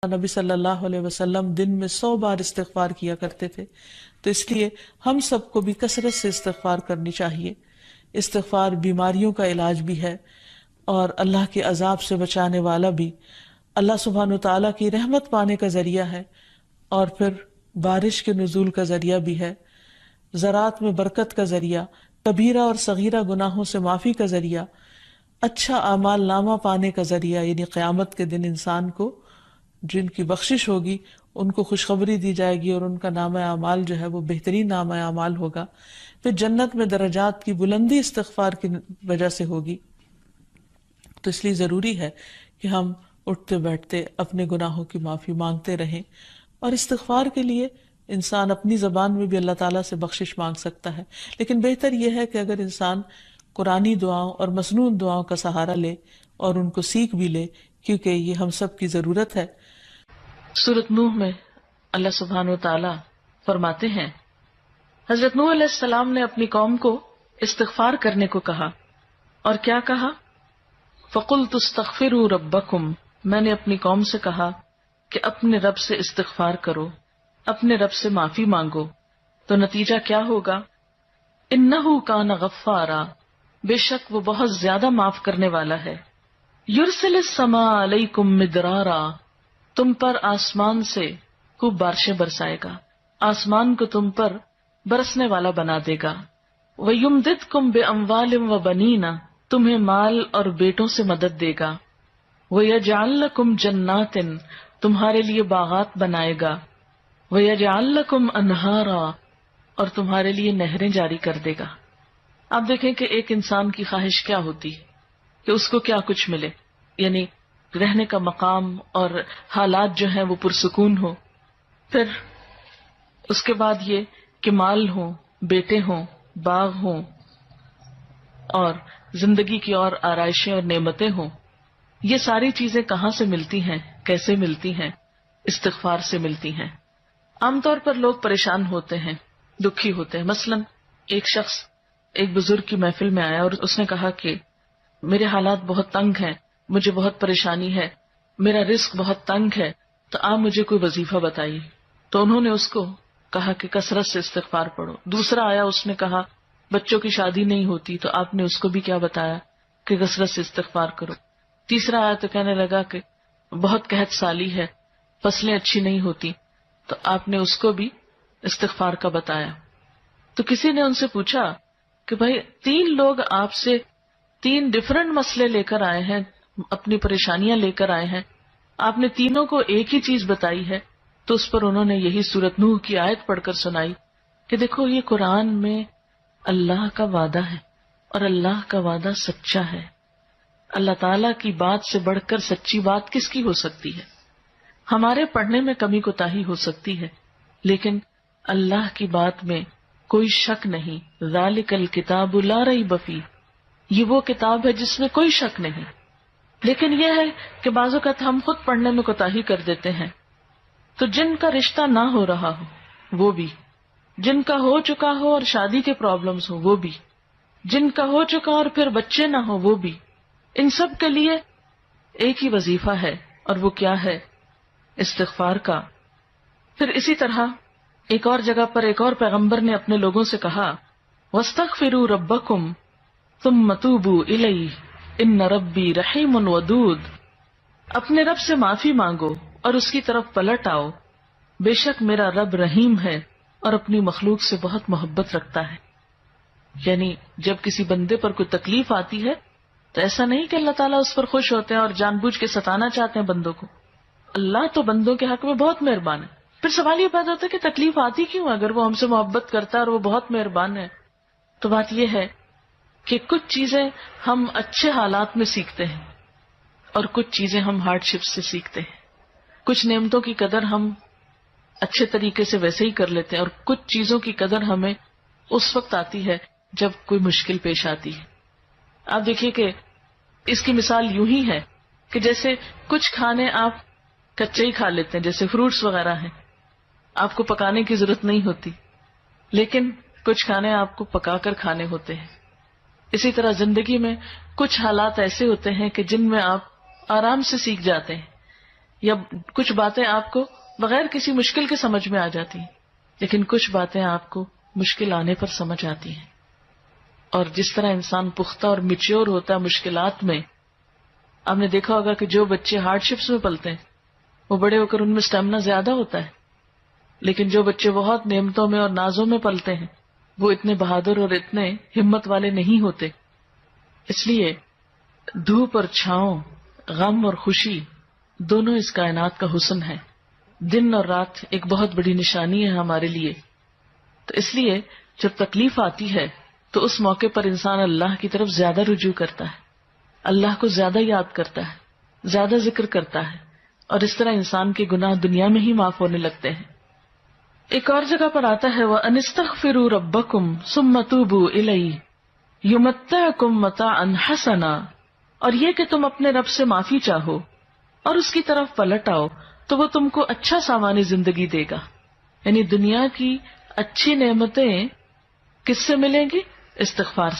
نبی صلی اللہ علیہ وسلم دن میں 100 بار استغفار کیا کرتے تھے، تو اس لیے ہم سب کو بھی کثرت سے استغفار کرنی چاہیے۔ استغفار بیماریوں کا علاج بھی ہے اور اللہ کے عذاب سے بچانے والا بھی، اللہ سبحانہ وتعالیٰ کی رحمت پانے کا ذریعہ ہے، اور پھر بارش کے نزول کا ذریعہ بھی ہے، زراعت میں برکت کا ذریعہ، کبیرہ اور صغیرہ گناہوں سے معافی کا ذریعہ، اچھا اعمال نامہ پانے کا ذریعہ، یعنی قیامت کے دن انسان کو جن کی بخشش ہوگی ان کو خوشخبری دی جائے گی اور ان کا نامہ اعمال جو ہے وہ بہترین نامہ اعمال ہوگا۔ پھر جنت میں درجات کی بلندی استغفار کی وجہ سے ہوگی۔ تو اس لیے ضروری ہے کہ ہم اٹھتے بیٹھتے اپنے گناہوں کی معافی مانگتے رہیں، اور استغفار کے لیے انسان اپنی زبان میں بھی اللہ تعالیٰ سے بخشش مانگ سکتا ہے، لیکن بہتر یہ ہے کہ اگر انسان قرآنی دعاؤں اور مسنون دعاؤں کا سہارا لے اور ان کو سیکھ بھی لے، کیونکہ یہ ہم سب کی ضرورت ہے۔ سورۃ نوح میں اللہ سبحانہ وتعالی فرماتے ہیں، حضرت نوح علیہ السلام نے اپنی قوم کو استغفار کرنے کو کہا، اور کیا کہا؟ فَقُلْتُ اسْتَغْفِرُوا رَبَّكُمْ، میں نے اپنی قوم سے کہا کہ اپنے رب سے استغفار کرو، اپنے رب سے معافی مانگو۔ تو نتیجہ کیا ہوگا؟ إِنَّهُ كَانَ غَفَّارًا، بے شک وہ بہت زیادہ معاف کرنے والا ہے۔ يُرْسِلِ السَّمَاءَ عَلَيْكُمْ مِدْرَارًا، تم پر آسمان سے خوب بارشیں برسائے گا، آسمان کو تم پر برسنے والا بنا دے گا۔ وَيُمْدِدْكُمْ بِأَمْوَالٍ وَبَنِينَ، تمہیں مال اور بیٹوں سے مدد دے گا۔ وَيَجْعَلْ لَكُمْ جَنَّاتٍ، تمہارے لیے باغات بنائے گا۔ وَيَجْعَلْ لَكُمْ أَنْهَارًا، اور تمہارے لیے نہریں جاری کر دے گا۔ آپ دیکھیں کہ ایک انسان کی خواہش کیا ہوتی ہے کہ اس کو کیا کچھ ملے، یعنی رہنے کا مقام اور حالات جو ہیں وہ پرسکون ہو، پھر اس کے بعد یہ کہ مال ہوں، بیٹے ہوں، باغ ہوں، اور زندگی کی اور آرائشیں اور نعمتیں ہوں۔ یہ ساری چیزیں کہاں سے ملتی ہیں، کیسے ملتی ہیں؟ استغفار سے ملتی ہیں۔ عام طور پر لوگ پریشان ہوتے ہیں، دکھی ہوتے ہیں۔ مثلا ایک شخص ایک بزرگ کی محفل میں آیا اور اس نے کہا کہ میرے حالات بہت تنگ ہیں، مجھے بہت پریشانی ہے، میرا رزق بہت تنگ ہے، تو آپ مجھے کوئی وظیفہ بتائیے۔ تو انہوں نے اس کو کہا کہ کثرت سے استغفار پڑھو۔ دوسرا آیا، اس نے کہا بچوں کی شادی نہیں ہوتی، تو آپ نے اس کو بھی کیا بتایا کہ کثرت سے استغفار کرو۔ تیسرا آیا تو کہنے لگا کہ بہت قحط سالی ہے، فصلیں اچھی نہیں ہوتی، تو آپ نے اس کو بھی استغفار کا بتایا۔ تو کسی نے ان سے پوچھا کہ بھائی 3 لوگ آپ سے 3 ڈفرنٹ مسئلے لے کر آئے ہیں، اپنی پریشانیاں لے کر آئے ہیں، آپ نے تینوں کو ایک ہی چیز بتائی ہے۔ تو اس پر انہوں نے یہی سورۃ نوح کی آیت پڑھ کر سنائی کہ دیکھو یہ قرآن میں اللہ کا وعدہ ہے، اور اللہ کا وعدہ سچا ہے۔ اللہ تعالیٰ کی بات سے بڑھ کر سچی بات کس کی ہو سکتی ہے؟ ہمارے پڑھنے میں کمی کوتاہی ہو سکتی ہے، لیکن اللہ کی بات میں کوئی شک نہیں۔ ذالک الکتاب لا ریب فیہ، یہ وہ کتاب ہے جس میں کوئی شک نہیں۔ لیکن یہ ہے کہ بعض اوقات ہم خود پڑھنے میں کوتاہی کر دیتے ہیں، تو جن کا رشتہ نہ ہو رہا ہو وہ بھی، جن کا ہو چکا ہو اور شادی کے پرابلمز ہو وہ بھی، جن کا ہو چکا اور پھر بچے نہ ہو وہ بھی، ان سب کے لیے ایک ہی وظیفہ ہے، اور وہ کیا ہے؟ استغفار کا۔ پھر اسی طرح ایک اور جگہ پر ایک اور پیغمبر نے اپنے لوگوں سے کہا وَاسْتَغْفِرُوا رَبَّكُمْ ثُمَّ تُوبُوا إِلَيْهِ إِنَّ رَبِّي رَحِيمٌ وَدُودٌ، اپنے رب سے معافی مانگو اور اس کی طرف پلٹ آؤ، بے شک میرا رب رحیم ہے اور اپنی مخلوق سے بہت محبت رکھتا ہے۔ یعنی جب کسی بندے پر کوئی تکلیف آتی ہے تو ایسا نہیں کہ اللہ تعالیٰ اس پر خوش ہوتے ہیں اور جان بوجھ کے ستانا چاہتے ہیں بندوں کو۔ اللہ تو بندوں کے حق میں بہت مہربان ہے۔ پھر سوال یہ پیدا ہوتا ہے کہ تکلیف آتی کیوں؟ اگر وہ ہم سے محبت کرتا ہے اور وہ بہت مہربان ہے، تو بات یہ ہے کہ کچھ چیزیں ہم اچھے حالات میں سیکھتے ہیں اور کچھ چیزیں ہم ہارڈ شپ سے سیکھتے ہیں۔ کچھ نعمتوں کی قدر ہم اچھے طریقے سے ویسے ہی کر لیتے ہیں، اور کچھ چیزوں کی قدر ہمیں اس وقت آتی ہے جب کوئی مشکل پیش آتی ہے۔ آپ دیکھیے کہ اس کی مثال یوں ہی ہے کہ جیسے کچھ کھانے آپ کچے ہی کھا لیتے ہیں، جیسے فروٹس وغیرہ ہیں، آپ کو پکانے کی ضرورت نہیں ہوتی، لیکن کچھ کھانے آپ کو پکا کر کھانے ہوتے ہیں۔ اسی طرح زندگی میں کچھ حالات ایسے ہوتے ہیں کہ جن میں آپ آرام سے سیکھ جاتے ہیں، یا کچھ باتیں آپ کو بغیر کسی مشکل کے سمجھ میں آ جاتی ہیں، لیکن کچھ باتیں آپ کو مشکل آنے پر سمجھ آتی ہیں. اور جس طرح انسان پختہ اور میچیور ہوتا ہے مشکلات میں، آپ نے دیکھا ہوگا کہ جو بچے ہارڈ شپس میں پلتے ہیں وہ بڑے ہو کر ان میں اسٹیمنا زیادہ ہوتا ہے، لیکن جو بچے بہت نعمتوں میں اور نازوں میں پلتے ہیں وہ اتنے بہادر اور اتنے ہمت والے نہیں ہوتے. اس لیے دھوپ اور چھاؤں، غم اور خوشی، دونوں اس کائنات کا حسن ہے. دن اور رات ایک بہت بڑی نشانی ہے ہمارے لیے. تو اس لیے جب تکلیف آتی ہے تو اس موقع پر انسان اللہ کی طرف زیادہ رجوع کرتا ہے، اللہ کو زیادہ یاد کرتا ہے، زیادہ ذکر کرتا ہے، اور اس طرح انسان کے گناہ دنیا میں ہی معاف ہونے لگتے ہیں. ایک اور جگہ پر آتا ہے وَأَنِ اسْتَغْفِرُوا رَبَّكُمْ ثُمَّ تُوبُوا إِلَيْهِ يُمَتِّعْكُمْ مَتَاعًا حَسَنًا، اور یہ کہ تم اپنے رب سے معافی چاہو اور اس کی طرف پلٹ آؤ تو وہ تم کو اچھا سامان زندگی دے گا. یعنی دنیا کی اچھی نعمتیں کس سے ملیں گی؟ استغفار سے.